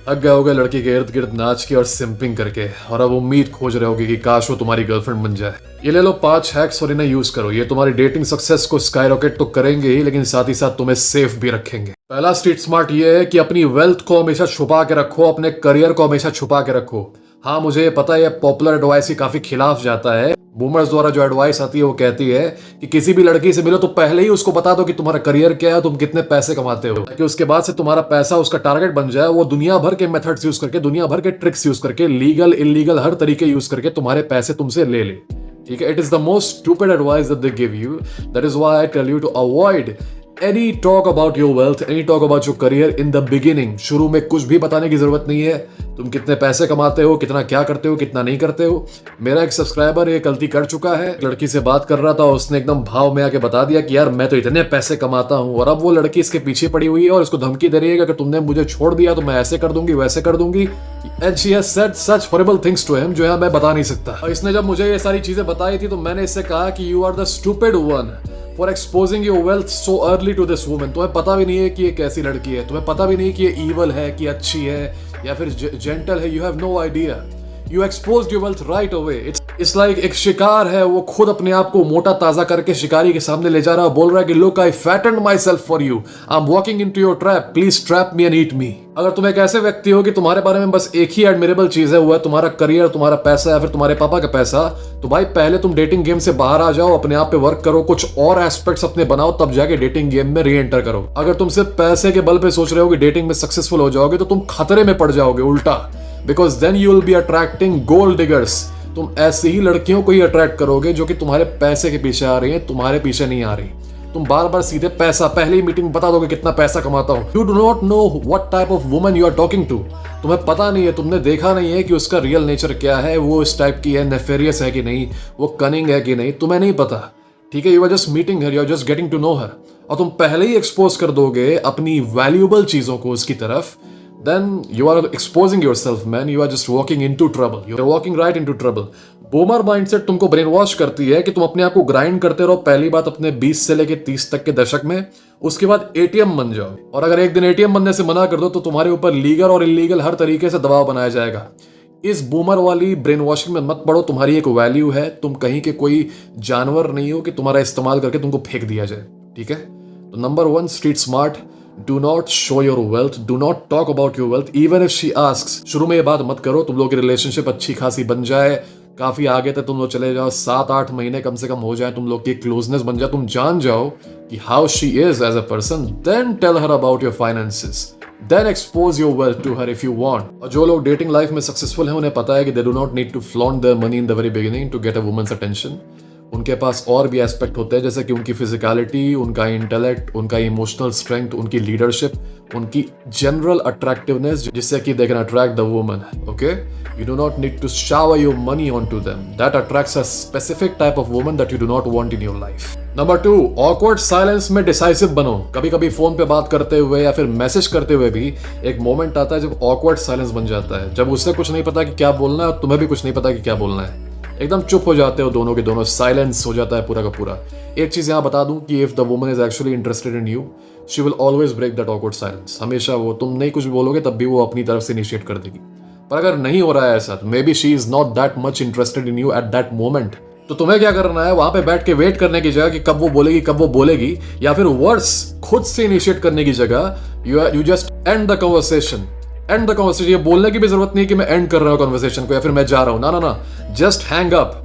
थक गए होगे लड़की के इर्द गिर्द नाच के और सिंपिंग करके, और अब उम्मीद खोज रहे होगे कि काश वो तुम्हारी गर्लफ्रेंड बन जाए। ये ले लो 5 हैक्स और इन्हें यूज करो। ये तुम्हारी डेटिंग सक्सेस को स्काई रॉकेट तो करेंगे ही, लेकिन साथ ही साथ तुम्हें सेफ भी रखेंगे। पहला स्ट्रीट स्मार्ट ये है कि अपनी वेल्थ को हमेशा छुपा के रखो, अपने करियर को हमेशा छुपा के रखो। हाँ, मुझे पता है पॉपुलर एडवाइस ही काफी खिलाफ जाता है। बूमर्स द्वारा जो एडवाइस आती है वो कहती है कि किसी भी लड़की से मिलो तो पहले ही उसको बता दो कि तुम्हारा करियर क्या है, तुम कितने पैसे कमाते हो, ताकि उसके बाद से तुम्हारा पैसा उसका टारगेट बन जाए। वो दुनिया भर के मेथड्स यूज करके, दुनिया भर के ट्रिक्स यूज करके, लीगल इलीगल हर तरीके यूज करके तुम्हारे पैसे तुमसे ले ले। ठीक है, it is the most stupid advice that they give you. That is why I tell you to avoid any talk about your wealth, any talk about your career in the beginning। शुरू में कुछ भी बताने की जरूरत नहीं है। तुम कितने पैसे कमाते हो, कितना क्या करते हो, कितना नहीं करते हो। मेरा एक सब्सक्राइबर ये गलती कर चुका है। लड़की से बात कर रहा था, उसने एकदम भाव में आके बता दिया कि यार मैं तो इतने पैसे कमाता हूँ, और अब वो लड़की इसके पीछे पड़ी हुई है और इसको धमकी दे रही है कि अगर तुमने मुझे छोड़ दिया तो मैं ऐसे कर दूंगी, वैसे कर दूंगी। And she has said such horrible things to him जो यहाँ मैं बता नहीं सकता। और इसने जब मुझे ये सारी चीजें बताई थी तो मैंने इससे कहा कि you are the stupid one for exposing your wealth so early to this woman। तुम्हें पता भी नहीं है कि ये कैसी लड़की है, तुम्हें पता भी नहीं कि ये evil है, कि अच्छी है या फिर gentle है। You have no idea। You exposed your wealth right away। It's like एक शिकार है, वो खुद अपने आप को मोटा ताजा करके शिकारी के सामने ले जा रहा है, बोल रहा है कि look I fattened myself for you। I'm walking into your trap। Please trap me and eat me। अगर तुम एक ऐसे व्यक्ति हो कि तुम्हारे बारे में बस एक ही एडमिरेबल चीज है, वो है तुम्हारा करियर, तुम्हारा पैसा या फिर तुम्हारे पापा का पैसा, तो भाई पहले तुम डेटिंग गेम से बाहर आ जाओ, अपने आप पे वर्क करो, कुछ और एस्पेक्ट्स अपने बनाओ, तब जाके डेटिंग गेम में री एंटर करो। अगर तुम सिर्फ पैसे के बल पे सोच रहे हो कि डेटिंग में सक्सेसफुल हो जाओगे तो तुम खतरे में पड़ जाओगे उल्टा। Because then you will be attracting gold diggers. तुम ऐसी ही लड़कियों को ही अट्रैक्ट करोगे जो कि तुम्हारे पैसे के पीछे आ रही हैं, तुम्हारे पीछे नहीं आ रही। तुम बार बार सीधे पैसा, पहले ही मीटिंग में बता दोगे कितना पैसा कमाता हूं। You do not know what type of woman you are talking to. तुम्हें पता नहीं है, तुमने देखा नहीं है कि उसका रियल नेचर क्या है, वो इस टाइप की है, नेफेरियस है कि नहीं, वो कनिंग है कि नहीं, तुम्हें नहीं पता। ठीक है, you are just meeting her, you are just getting to know her, और तुम पहले ही एक्सपोज कर दोगे अपनी वैल्यूएबल चीजों को उसकी तरफ, then you are exposing yourself man, you are just walking into trouble, you are walking right into trouble। Boomer mindset तुमको ब्रेन वॉश करती है कि तुम अपने आप को ग्राइंड करते रहो, पहली बात अपने 20 से लेके 30 तक के दशक में, उसके बाद एटीएम बन जाओ, और अगर एक दिन एटीएम बनने से मना कर दो तो तुम्हारे ऊपर लीगल और इलीगल हर तरीके से दबाव बनाया जाएगा। इस बूमर वाली ब्रेन वॉशिंग में मत पड़ो। तुम्हारी एक वैल्यू है, तुम कहीं के कोई जानवर नहीं हो कि तुम्हारा इस्तेमाल करके तुमको फेंक दिया जाए। ठीक है, तो number 1 street smart, Do not show your wealth, do not talk about your wealth even if she asks। शुरू में ये बात मत करो। तुम लोग की रिलेशनशिप अच्छी खासी बन जाए, काफी आगे तक तुम लोग चले जाओ, 7-8 महीने कम से कम हो जाए, तुम लोग की क्लोजनेस बन जाए, तुम जान जाओ कि how she is as a person, then tell her about your finances, then expose your wealth to her if you want। और जो लोग डेटिंग लाइफ में सक्सेसफुल हैं उन्हें पता है कि they do not need to flaunt their money in the very beginning to get a woman's attention। उनके पास और भी एस्पेक्ट होते हैं, जैसे कि उनकी फिजिकलिटी, उनका इंटेलेक्ट, उनका इमोशनल स्ट्रेंथ, उनकी लीडरशिप, उनकी जनरल अट्रैक्टिवनेस, जिससे कि they can attract the woman. Okay, you do not need to shower your money on to them, that attracts a specific type of woman that you do not want in your life. Number 2, awkward silence में decisive बनो। कभी कभी phone पे बात करते हुए या फिर मैसेज करते हुए भी एक मोमेंट आता है जब ऑकवर्ड साइलेंस बन जाता है, जब उससे कुछ नहीं पता कि क्या बोलना है और तुम्हें भी कुछ नहीं पता कि क्या बोलना है। एकदम चुप हो जाते हो दोनों के दोनों, साइलेंस हो जाता है पूरा का पूरा। एक चीज यहां बता दूं कि if the woman is actually interested in you, she will always break that awkward silence. हमेशा वो, तुम नहीं कुछ बोलोगे तब भी वो अपनी तरफ से इनिशिएट कर देगी। पर अगर नहीं हो रहा है ऐसा, may be she is not that much interested in you at that moment, तो तुम्हें क्या करना है, वहां पे बैठ के वेट करने की जगह कि कब वो बोलेगी, कब वो बोलेगी, या फिर वर्ड्स खुद से इनिशिएट करने की जगह you just and the conversation. And the conversation, ये बोलने की भी जरूरत नहीं कि मैं एंड कर रहा हूं कन्वर्सेशन को या फिर मैं जा रहा हूं, ना ना ना, जस्ट हैंग अप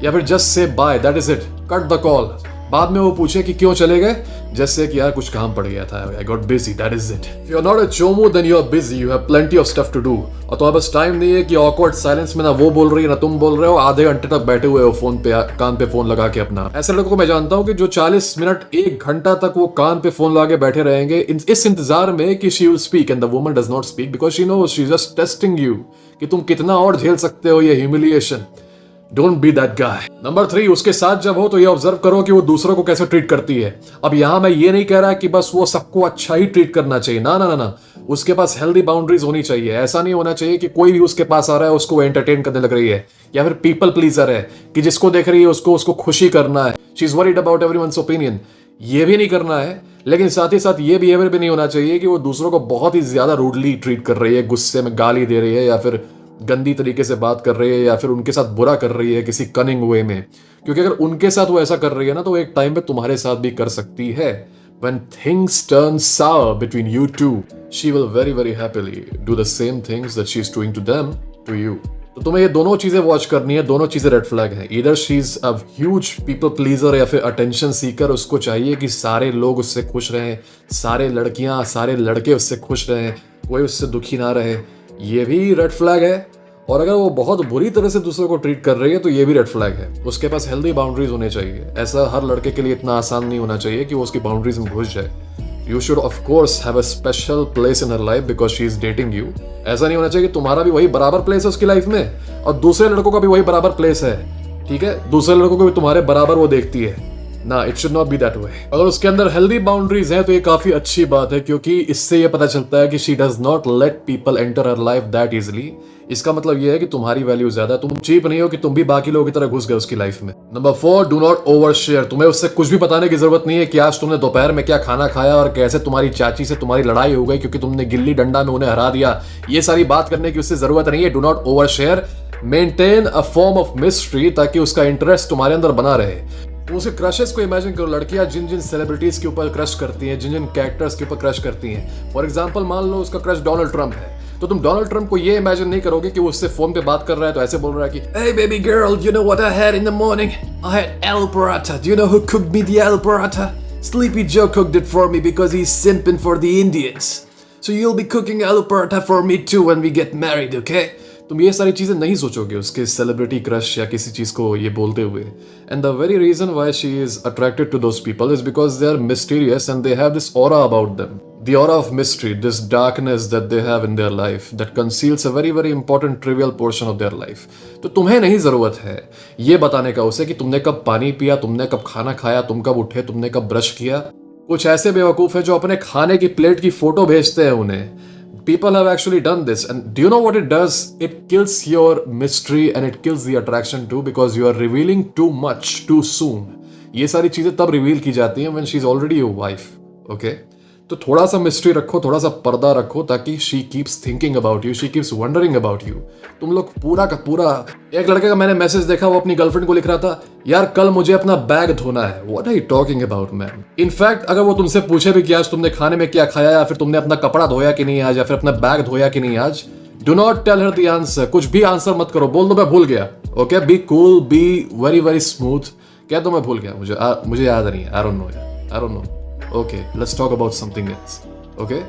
या फिर जस्ट से bye, that is it, cut the call. बाद में वो पूछे कि क्यों चले गए, जैसे कि यार कुछ काम पड़ गया था, I got busy, that is it. If you are not a चोमू then you are busy, you have plenty of stuff to do. और तुम्हारे पास टाइम नहीं है कि ऑकवर्ड साइलेंस में ना वो बोल रही है ना तुम बोल रहे हो, आधे घंटे तक बैठे हुए हो फोन पे, कान पे फोन लगा के अपना। ऐसे लोगों को मैं जानता हूं कि जो 40 मिनट 1 घंटा तक वो कान पे फोन लगा के बैठे रहेंगे इस इंतजार में कि she will speak, and the woman does not speak because she knows she is just testing you कि तुम कितना और झेल सकते हो ये humiliation. Don't be that guy. Number 3, उसके साथ जब हो तो ये ऑब्जर्व करो कि वो दूसरों को कैसे ट्रीट करती है। अब यहां मैं ये नहीं कह रहा कि बस वो सबको अच्छा ही ट्रीट करना चाहिए, ना ना ना ना, उसके पास हेल्दी बाउंड्रीज होनी चाहिए। ऐसा नहीं होना चाहिए कि कोई भी उसके पास आ रहा है उसको एंटरटेन करने लग रही है, या फिर पीपल प्लीजर है कि जिसको देख रही है उसको खुशी करना है, she is worried about everyone's opinion. ये भी नहीं करना है लेकिन साथ ही साथ ये बिहेवियर भी नहीं होना चाहिए कि वो दूसरों को बहुत ही ज्यादा रूडली ट्रीट कर रही है, गुस्से में गाली दे रही है, या फिर गंदी तरीके से बात कर रही है, या फिर उनके साथ बुरा कर रही है किसी कनिंग वे में। क्योंकि अगर उनके साथ वो ऐसा कर रही है ना, तो वो एक टाइम पे तुम्हारे साथ भी कर सकती है। When things turn sour between you two, she will very very happily do the same things that she's doing to them to you. तो तुम्हें ये दोनों चीजें वॉच करनी है, दोनों चीजें रेड फ्लैग हैं। इधर she is a huge people pleaser या फिर अटेंशन सीकर, उसको चाहिए कि सारे लोग उससे खुश रहें, सारे लड़कियां सारे लड़के उससे खुश रहें, कोई उससे दुखी ना रहे, ये भी रेड फ्लैग है। और अगर वो बहुत बुरी तरह से दूसरों को ट्रीट कर रही है तो ये भी रेड फ्लैग है। उसके पास हेल्दी बाउंड्रीज होने चाहिए। ऐसा हर लड़के के लिए इतना आसान नहीं होना चाहिए कि वो उसकी बाउंड्रीज में घुस जाए। You should of course have a special place in her life because she is dating you. ऐसा नहीं होना चाहिए कि तुम्हारा भी वही बराबर प्लेस है उसकी लाइफ में और दूसरे लड़कों का भी वही बराबर प्लेस है, ठीक है? दूसरे लड़कों को भी तुम्हारे बराबर वो देखती है ना। It should not be that way. अगर उसके अंदर हेल्दी बाउंड्रीज हैं तो ये काफी अच्छी बात है, क्योंकि इससे ये पता चलता है कि she does not let people enter her life that easily. इसका मतलब ये है कि तुम्हारी वैल्यू ज्यादा है, तुम चीप नहीं हो कि तुम भी बाकी लोगों की तरह घुस गए उसकी लाइफ में। Number 4, do not over share. तुम्हें उससे कुछ भी बताने की जरूरत नहीं है कि आज तुमने दोपहर में क्या खाना खाया और कैसे तुम्हारी चाची से तुम्हारी लड़ाई हो गई क्योंकि तुमने गिल्ली डंडा में उन्हें हरा दिया। ये सारी बात करने की उससे जरूरत नहीं है। Do not over share. Maintain a form of mystery ताकि उसका इंटरेस्ट तुम्हारे अंदर बना रहे। उसे क्रशेस को इमेजिन करो। लड़कियां जिन जिन सेलिब्रिटीज के ऊपर क्रश करती हैं, जिन जिन कैरेक्टर्स के ऊपर क्रश करती हैं। फॉर एग्जांपल मान लो उसका क्रश डोनाल्ड ट्रंप है, तो तुम डोनाल्ड ट्रंप को ये इमेजिन नहीं करोगे कि वो उससे फोन पे बात कर रहा है तो ऐसे बोल रहा है कि hey baby girl, you know what I had in the morning? I had el paratha. Do you know who cooked me the el paratha? Sleepy Joe cooked it for me because he's simping for the Indians. So you'll be cooking el paratha for me too when we get married, okay? तुम ये सारी चीजें नहीं सोचोगे उसके celebrity crush या किसी चीज को ये बोलते हुए। And the very reason why she is attracted to those people is because they are mysterious and they have this aura about them, the aura of mystery, this darkness that they have in their life that conceals a very very important trivial portion of their life. तो तुम्हें नहीं जरूरत है ये बताने का उसे कि तुमने कब पानी पिया, तुमने कब खाना खाया, तुम कब उठे, तुमने कब ब्रश किया। कुछ ऐसे बेवकूफ है जो अपने खाने की प्लेट की फोटो भेजते हैं उन्हें। People have actually done this, and do you know what it does? It kills your mystery and it kills the attraction too, because you are revealing too much too soon. ये सारी चीजें तब reveal की जाती हैं when she is already your wife, okay? तो थोड़ा सा मिस्ट्री रखो, थोड़ा सा पर्दा रखो ताकि she keeps thinking about you, she keeps wondering about you. तुम लोग पूरा का पूरा। एक लड़के का मैंने मैसेज देखा, वो अपनी गर्लफ्रेंड को लिख रहा था, यार कल मुझे अपना बैग धोना है। What are you talking about, man? In fact अगर वो तुमसे पूछे भी कि आज तुमने खाने में क्या खाया, या फिर तुमने अपना कपड़ा धोया कि नहीं आज, या फिर अपना बैग धोया कि नहीं आज, do not tell her the answer. कुछ भी आंसर मत करो, बोल दो मैं भूल गया। Okay, be cool, be very very smooth. कह दो मैं भूल गया, मुझे याद नहीं है, I don't know, I don't know. Okay, let's talk about something else. Okay?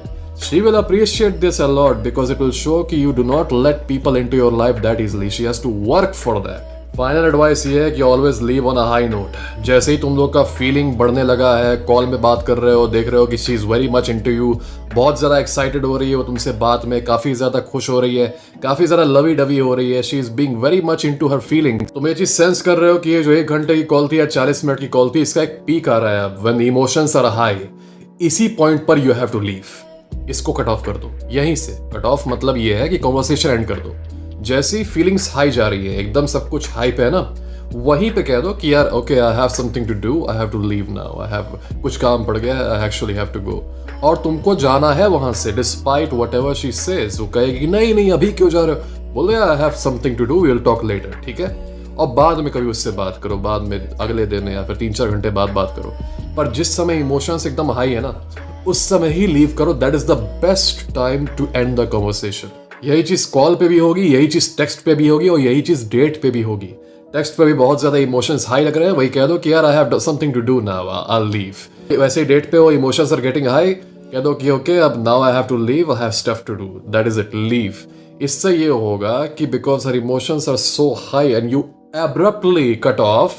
She will appreciate this a lot because it will show that you do not let people into your life that easily. She has to work for that. Final advice ये है कि always leave on a high note. जैसे ही तुम लोग का feeling बढ़ने लगा है, कॉल में बात कर रहे हो, देख रहे हो कि she is very much into you, बहुत ज़्यादा एक्साइटेड हो रही है वो तुमसे बात में, काफ़ी ज़्यादा खुश हो रही है, काफ़ी ज़्यादा लवी डवी हो रही है, she is being very much into her feeling. तुम ये चीज़ सेंस कर रहे हो कि ये जो 1 घंटे की कॉल थी या 40 मिनट की कॉल थी, इसका एक पीक आ रहा है। व्हेन इमोशंस आर हाई, इसी पॉइंट पर यू हैव टू लीव। इसको कट ऑफ कर दो यहीं से। कट ऑफ मतलब ये है कि कॉन्वर्सेशन एंड कर दो। जैसी फीलिंग्स हाई जा रही है, एकदम सब कुछ हाई पे है ना, वहीं पे कह दो कि यार okay, I have something to do, I have to leave now, I have कुछ काम पड़ गया, I actually have to go. और तुमको जाना है वहां से, डिस्पाइट व्हाटएवर शी सेज। वो कहेगी नहीं नहीं अभी क्यों जा रहे हो, बोले I have something to do, we will talk later, ठीक है? और बाद में कभी उससे बात करो, बाद में अगले दिन या फिर 3-4 घंटे बाद बात करो। पर जिस समय इमोशंस एकदम हाई है ना, उस समय ही लीव करो। That is the best time to end the conversation. यही चीज कॉल पे भी होगी, यही चीज टेक्स्ट पे भी होगी, और यही चीज डेट पे भी होगी। टेक्स्ट पे भी बहुत ज्यादा इमोशंस हाई लग रहे हैं, वही कह दो कि यार I have something to do now, I will leave. वैसे ही डेट पे वो इमोशंस आर गेटिंग हाई, कह दो कि ओके अब now I have to leave, I have stuff to do, that is it, leave. इससे ये होगा कि because her emotions are so high and you abruptly cut off,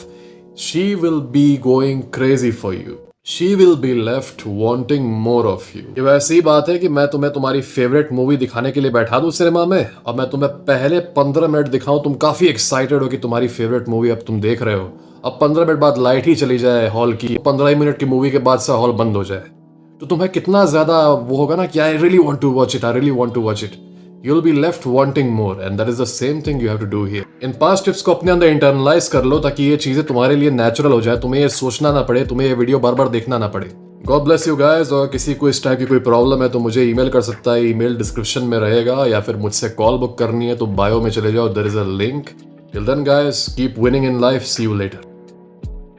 she will be going crazy for you. She will be left wanting more of you. ये वैसी बात है कि मैं तुम्हें तुम्हारी फेवरेट मूवी दिखाने के लिए बैठा दूं सिनेमा में, और मैं तुम्हें पहले 15 मिनट दिखाऊं, तुम काफी एक्साइटेड हो कि तुम्हारी फेवरेट मूवी अब तुम देख रहे हो, अब 15 मिनट बाद लाइट ही चली जाए हॉल की, 15 मिनट की मूवी के बाद से हॉल बंद हो जाए, तो तुम्हें कितना ज्यादा वो होगा ना कि I really want to watch it, I really want to watch it. You'll be left wanting more, and that is the same thing you have to do here. In 5 tips को अपने अंदर इंटरनलाइज कर लो ताकि ये चीजें तुम्हारे लिए natural हो जाए, तुम्हें ये सोचना ना पड़े, तुम्हें ये वीडियो बार बार देखना ना पड़े। God bless you guys. और किसी को इस टाइप की कोई प्रॉब्लम है तो मुझे ईमेल कर सकता है, ईमेल डिस्क्रिप्शन में रहेगा, या फिर मुझसे कॉल बुक करनी है तो बायो में चले जाओ, there is a link. Till then guys, keep winning in life, see you letter.